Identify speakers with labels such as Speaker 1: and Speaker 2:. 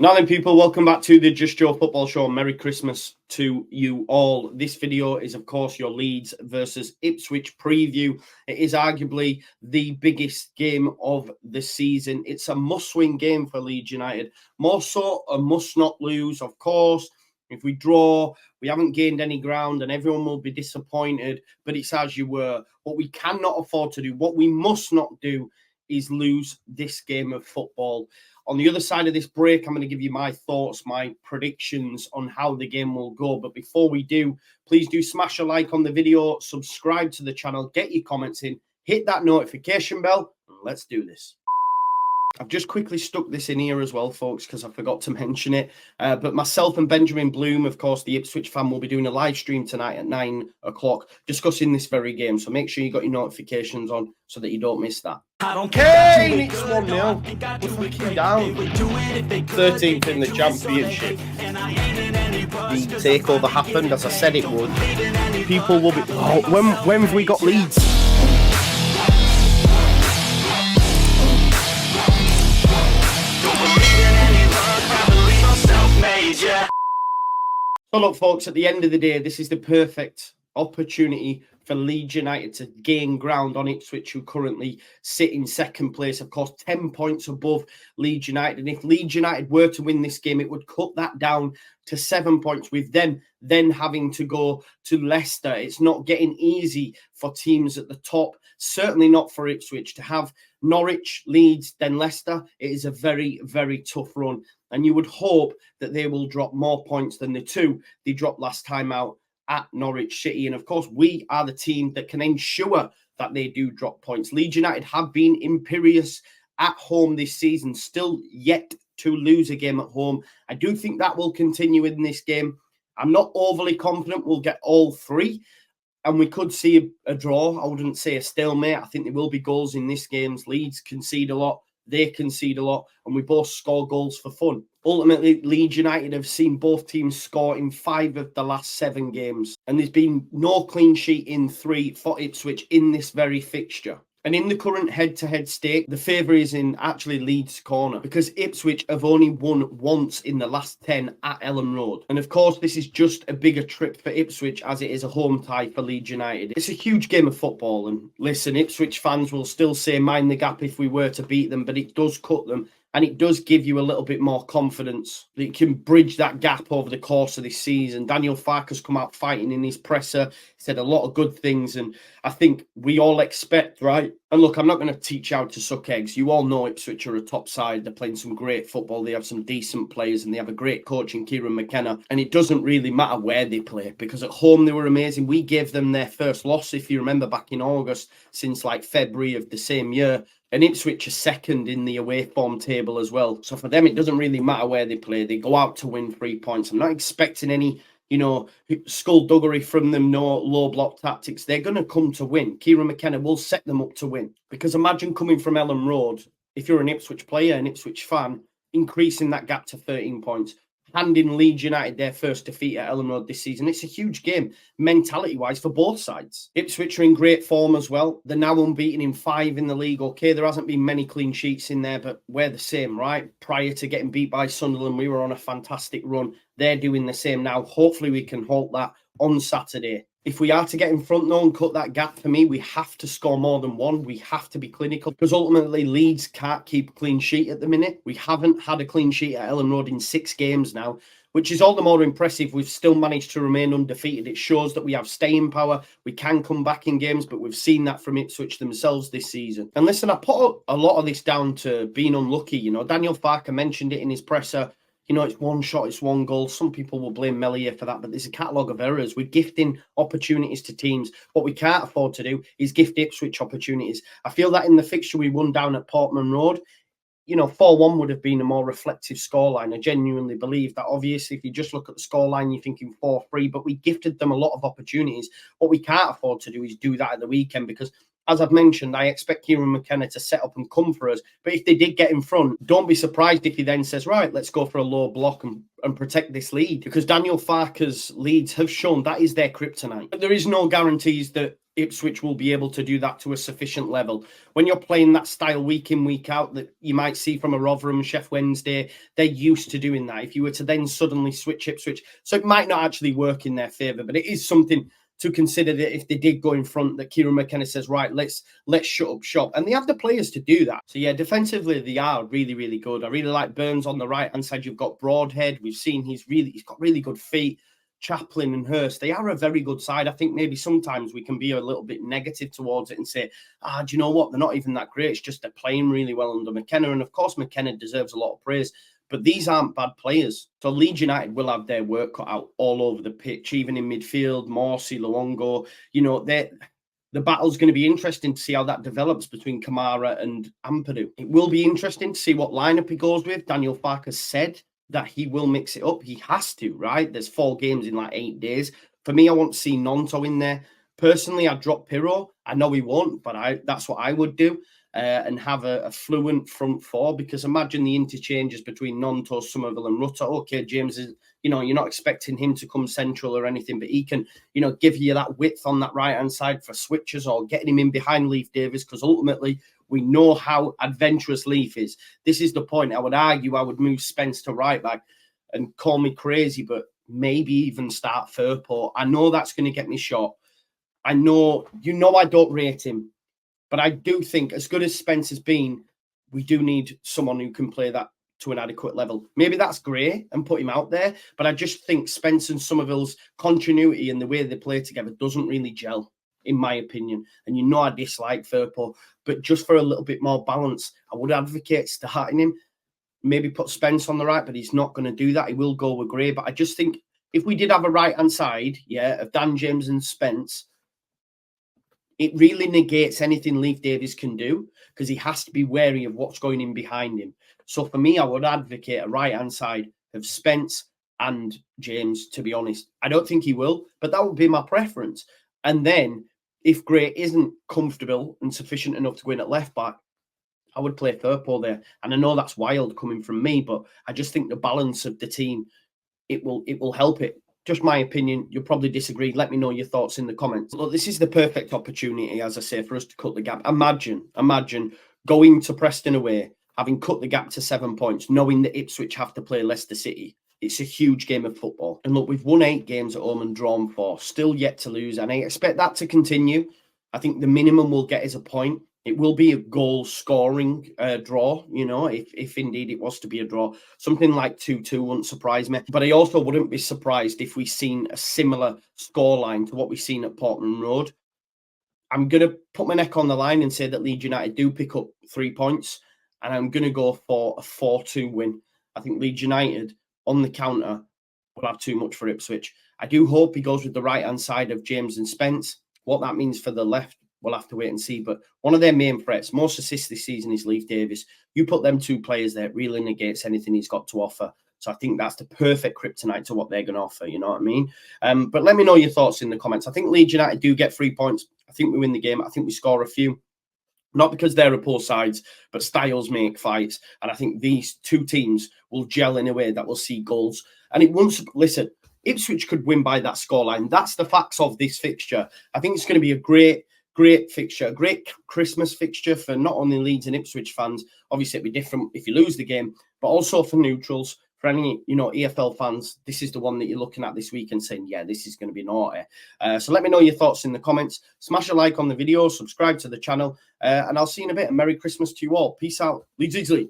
Speaker 1: Now then, people, welcome back to the Just Joe Football Show. Merry Christmas to you all. This video is, of course, your Leeds versus Ipswich preview. It is arguably the biggest game of the season. It's a must-win game for Leeds United. More so, a must-not lose, of course. If we draw, we haven't gained any ground and everyone will be disappointed, but it's as you were. What we cannot afford to do, what we must not do, is lose this game of football. On the other side of this break, I'm going to give you my thoughts, my predictions on how the game will go. But before we do, please do smash a like on the video, subscribe to the channel, get your comments in, hit that notification bell, and let's do this. I've just quickly stuck this in here as well, folks, because I forgot to mention it. But myself and Benjamin Bloom, of course, the Ipswich fan, will be doing a live stream tonight at 9 o'clock discussing this very game. So make sure you got your notifications on so that you don't miss that. I don't care. Kane, it's 1-0. We're fucking down. 13th in the championship. The takeover happened, as I said it would. People will be... Oh, when have we got Leeds? So look, folks, at the end of the day, this is the perfect opportunity for Leeds United to gain ground on Ipswich, who currently sit in second place, of course, 10 points above Leeds United. And if Leeds United were to win this game, it would cut that down to 7 points, with them then having to go to Leicester. It's not getting easy for teams at the top, certainly not for Ipswich. To have Norwich, Leeds, then Leicester, it is a very, very tough run. And you would hope that they will drop more points than the two they dropped last time out at Norwich City. And of course, we are the team that can ensure that they do drop points. Leeds United have been imperious at home this season, still yet to lose a game at home. I do think that will continue in this game. I'm not overly confident we'll get all three, and we could see a draw. I wouldn't say a stalemate. I think there will be goals in this game. Leeds concede a lot, they concede a lot, and we both score goals for fun. Ultimately, Leeds United have seen both teams score in 5 of the last 7 games, and there's been no clean sheet in 3 for Ipswich in this very fixture. And in the current head-to-head stake, the favour is in actually Leeds' corner, because Ipswich have only won once in the last 10 at Elland Road. And of course, this is just a bigger trip for Ipswich, as it is a home tie for Leeds United. It's a huge game of football, and listen, Ipswich fans will still say mind the gap if we were to beat them, but it does cut them. And it does give you a little bit more confidence that you can bridge that gap over the course of this season. Daniel Farke's come out fighting in his presser. He said a lot of good things, and I think we all expect, right? And look, I'm not going to teach you how to suck eggs. You all know Ipswich are a top side. They're playing some great football. They have some decent players, and they have a great coach in Kieran McKenna. And it doesn't really matter where they play, because at home they were amazing. We gave them their first loss, if you remember, back in August, since like February of the same year. And Ipswich are second in the away form table as well. So for them, it doesn't really matter where they play. They go out to win 3 points. I'm not expecting any, skullduggery from them, no low block tactics. They're going to come to win. Kieran McKenna will set them up to win. Because imagine coming from Elland Road, if you're an Ipswich player, an Ipswich fan, increasing that gap to 13 points. Handing Leeds United their first defeat at Elland Road this season. It's a huge game, mentality-wise, for both sides. Ipswich are in great form as well. They're now unbeaten in 5 in the league. Okay, there hasn't been many clean sheets in there, but we're the same, right? Prior to getting beat by Sunderland, we were on a fantastic run. They're doing the same now. Hopefully, we can halt that on Saturday. If we are to get in front, though, and cut that gap, for me, we have to score more than 1. We have to be clinical, because ultimately Leeds can't keep a clean sheet at the minute. We haven't had a clean sheet at Elland Road in 6 games now, which is all the more impressive. We've still managed to remain undefeated. It shows that we have staying power. We can come back in games, but we've seen that from Ipswich themselves this season. And listen, I put a lot of this down to being unlucky. Daniel Farke mentioned it in his presser. It's one shot, it's one goal. Some people will blame Melia for that, but there's a catalogue of errors. We're gifting opportunities to teams. What we can't afford to do is gift Ipswich opportunities. I feel that in the fixture we won down at Portman Road, 4-1 would have been a more reflective scoreline. I genuinely believe that. Obviously, if you just look at the scoreline, you're thinking 4-3, but we gifted them a lot of opportunities. What we can't afford to do is do that at the weekend, because as I've mentioned, I expect Kieran McKenna to set up and come for us. But if they did get in front, don't be surprised if he then says, right, let's go for a low block and protect this lead. Because Daniel Farke's Leeds have shown that is their kryptonite. But there is no guarantees that Ipswich will be able to do that to a sufficient level. When you're playing that style week in, week out that you might see from a Rotherham, Sheff Wednesday, they're used to doing that. If you were to then suddenly switch Ipswich, so it might not actually work in their favour, but it is something to consider that if they did go in front, that Kieran McKenna says, right, let's shut up shop. And they have the players to do that. So yeah, defensively, they are really, really good. I really like Burns on the right-hand side. You've got Broadhead. We've seen he's got really good feet. Chaplin and Hurst, they are a very good side. I think maybe sometimes we can be a little bit negative towards it and say, do you know what? They're not even that great. It's just they're playing really well under McKenna. And of course, McKenna deserves a lot of praise, but these aren't bad players. So Leeds United will have their work cut out all over the pitch, even in midfield, Morsey, Luongo. You know, the battle's going to be interesting to see how that develops between Kamara and Ampadu. It will be interesting to see what lineup he goes with. Daniel Farke said that he will mix it up. He has to, right? There's 4 games in like 8 days. For me, I want to see Nonto in there. Personally, I'd drop Pirro. I know he won't, but that's what I would do. And have a fluent front 4, because imagine the interchanges between Nonto, Somerville and Rutter. Okay, James is, you know, you're not expecting him to come central or anything, but he can, you know, give you that width on that right-hand side for switches or getting him in behind Leif Davis, because ultimately we know how adventurous Leif is. This is the point. I would argue I would move Spence to right back, and call me crazy, but maybe even start Firpo. I know that's going to get me shot. I know, you know, I don't rate him, but I do think as good as Spence has been, we do need someone who can play that to an adequate level. Maybe that's Gray and put him out there, but I just think Spence and Somerville's continuity and the way they play together doesn't really gel, in my opinion. And you know I dislike Firpo, but just for a little bit more balance, I would advocate starting him. Maybe put Spence on the right, but he's not going to do that. He will go with Gray. But I just think if we did have a right-hand side, of Dan James and Spence, it really negates anything Leif Davis can do, because he has to be wary of what's going in behind him. So for me, I would advocate a right-hand side of Spence and James, to be honest. I don't think he will, but that would be my preference. And then if Gray isn't comfortable and sufficient enough to go in at left back, I would play Firpo there. And I know that's wild coming from me, but I just think the balance of the team, it will help it. Just my opinion. You'll probably disagree. Let me know your thoughts in the comments. Look, this is the perfect opportunity, as I say, for us to cut the gap. Imagine going to Preston away, having cut the gap to 7 points, knowing that Ipswich have to play Leicester City. It's a huge game of football. And look, we've won 8 games at home and drawn 4, still yet to lose. And I expect that to continue. I think the minimum we'll get is a point. It will be a goal-scoring draw, you know, if indeed it was to be a draw. Something like 2-2 wouldn't surprise me. But I also wouldn't be surprised if we've seen a similar scoreline to what we've seen at Portman Road. I'm going to put my neck on the line and say that Leeds United do pick up 3 points, and I'm going to go for a 4-2 win. I think Leeds United on the counter will have too much for Ipswich. I do hope he goes with the right-hand side of James and Spence. What that means for the left, we'll have to wait and see. But one of their main threats, most assists this season, is Leif Davis. You put them 2 players there, it really negates anything he's got to offer. So I think that's the perfect kryptonite to what they're going to offer, you know what I mean? But let me know your thoughts in the comments. I think Leeds United do get 3 points. I think we win the game. I think we score a few. Not because they're poor sides, but styles make fights. And I think these 2 teams will gel in a way that will see goals. And it won't, listen, Ipswich could win by that scoreline. That's the facts of this fixture. I think it's going to be a great fixture, a great Christmas fixture for not only Leeds and Ipswich fans. Obviously, it'd be different if you lose the game, but also for neutrals, for any, you know, EFL fans. This is the one that you're looking at this week and saying, yeah, this is going to be naughty. So let me know your thoughts in the comments. Smash a like on the video, subscribe to the channel, and I'll see you in a bit. And Merry Christmas to you all. Peace out. Leeds, Leeds, Leeds.